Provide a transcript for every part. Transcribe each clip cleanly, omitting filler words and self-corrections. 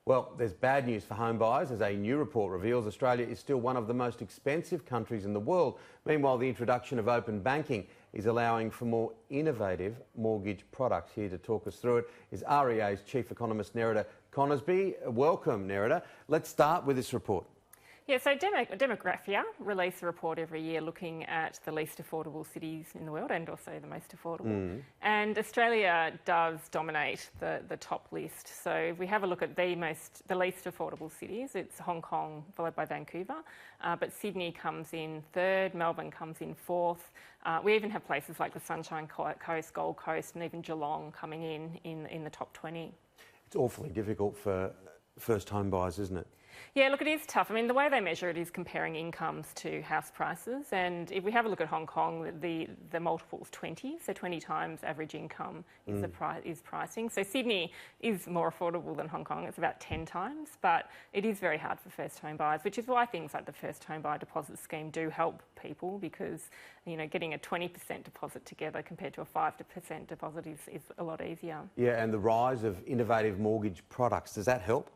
Well, there's bad news for home buyers as a new report reveals Australia is still one of the most expensive countries in the world. Meanwhile, the introduction of open banking is allowing for more innovative mortgage products. Here to talk us through it is REA's Chief Economist Nerida Conisbee. Welcome, Nerida. Let's start with this report. Yeah, so Demographia release a report every year looking at the least affordable cities in the world and also the most affordable. And Australia does dominate the top list. So if we have a look at the least affordable cities, it's Hong Kong followed by Vancouver, but Sydney comes in third, Melbourne comes in fourth. We even have places like the Sunshine Coast, Gold Coast and even Geelong coming in the top 20. It's awfully difficult for first home buyers, isn't it? Yeah, look, it is tough. I mean, the way they measure it is comparing incomes to house prices. And if we have a look at Hong Kong, the multiple is 20, so 20 times average income is pricing. So Sydney is more affordable than Hong Kong. It's about 10 times, but it is very hard for first home buyers, which is why things like the first home buyer deposit scheme do help people because, you know, getting a 20% deposit together compared to a 5% deposit is a lot easier. Yeah, and the rise of innovative mortgage products, does that help?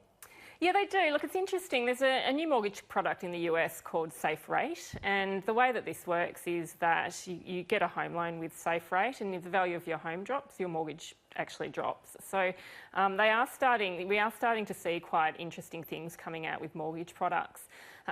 Yeah, they do. Look, it's interesting. There's a new mortgage product in the US called Safe Rate, and the way that this works is that you get a home loan with Safe Rate, and if the value of your home drops, your mortgage actually drops. So we are starting to see quite interesting things coming out with mortgage products.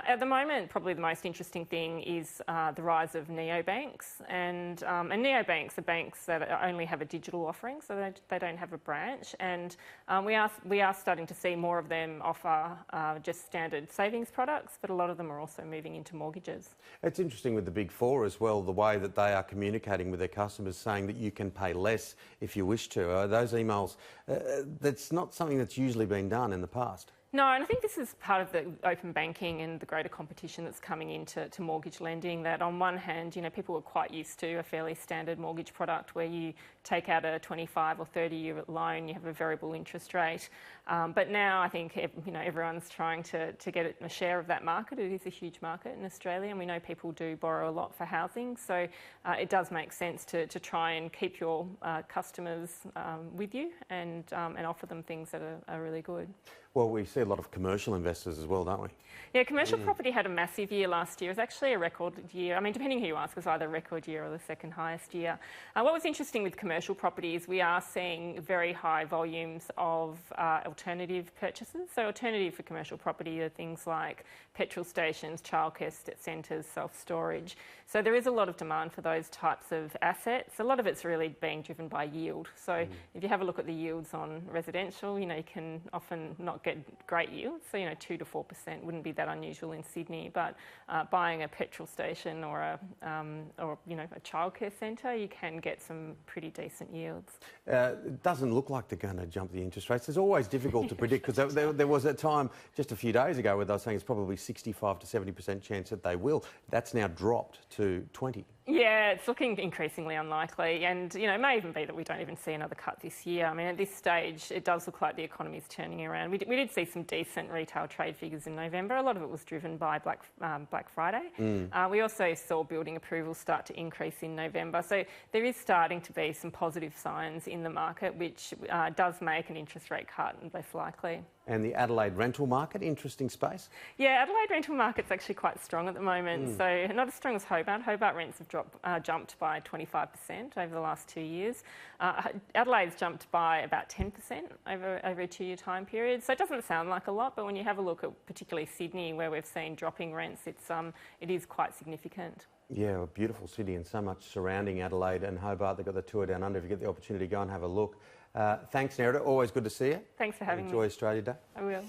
At the moment, probably the most interesting thing is the rise of neobanks, and neobanks are banks that only have a digital offering, so they don't have a branch. And we are starting to see more of them offer just standard savings products, but a lot of them are also moving into mortgages. It's interesting with the Big Four as well, the way that they are communicating with their customers, saying that you can pay less if you wish to. Those emails, that's not something that's usually been done in the past. No, and I think this is part of the open banking and the greater competition that's coming into mortgage lending, that on one hand, you know, people are quite used to a fairly standard mortgage product where you take out a 25 or 30-year loan, you have a variable interest rate. But now I think, you know, everyone's trying to get a share of that market. It is a huge market in Australia, and we know people do borrow a lot for housing. So it does make sense to try and keep your customers with you and offer them things that are really good. Well, we see a lot of commercial investors as well, don't we? Yeah, commercial property had a massive year last year. It was actually a record year. I mean, depending who you ask, it was either a record year or the second highest year. What was interesting with commercial property is we are seeing very high volumes of alternative purchases. So alternative for commercial property are things like petrol stations, childcare centres, self-storage. So there is a lot of demand for those types of assets. A lot of it's really being driven by yield. So if you have a look at the yields on residential, you know, you can often not get great yields. So, you know, 2 to 4% wouldn't be that unusual in Sydney, but buying a petrol station or you know, a childcare centre, you can get some pretty decent yields. It doesn't look like they're going to jump the interest rates. It's always difficult to predict because there was a time just a few days ago where they were saying it's probably 65 to 70% chance that they will. That's now dropped to 20. Yeah, it's looking increasingly unlikely, and you know, it may even be that we don't even see another cut this year. I mean, at this stage, it does look like the economy is turning around. We did see some decent retail trade figures in November. A lot of it was driven by Black Friday. We also saw building approvals start to increase in November, so there is starting to be some positive signs in the market, which does make an interest rate cut less likely. And the Adelaide rental market, interesting space? Yeah, Adelaide rental market's actually quite strong at the moment. So not as strong as Hobart. Hobart rents have jumped by 25% over the last 2 years. Adelaide's jumped by about 10% over a 2-year time period. So it doesn't sound like a lot, but when you have a look at particularly Sydney, where we've seen dropping rents, it is quite significant. Yeah, a beautiful city and so much surrounding Adelaide and Hobart. They've got the tour down under. If you get the opportunity, go and have a look. Thanks, Nerida. Always good to see you. Thanks for having me. Enjoy Australia Day. I will.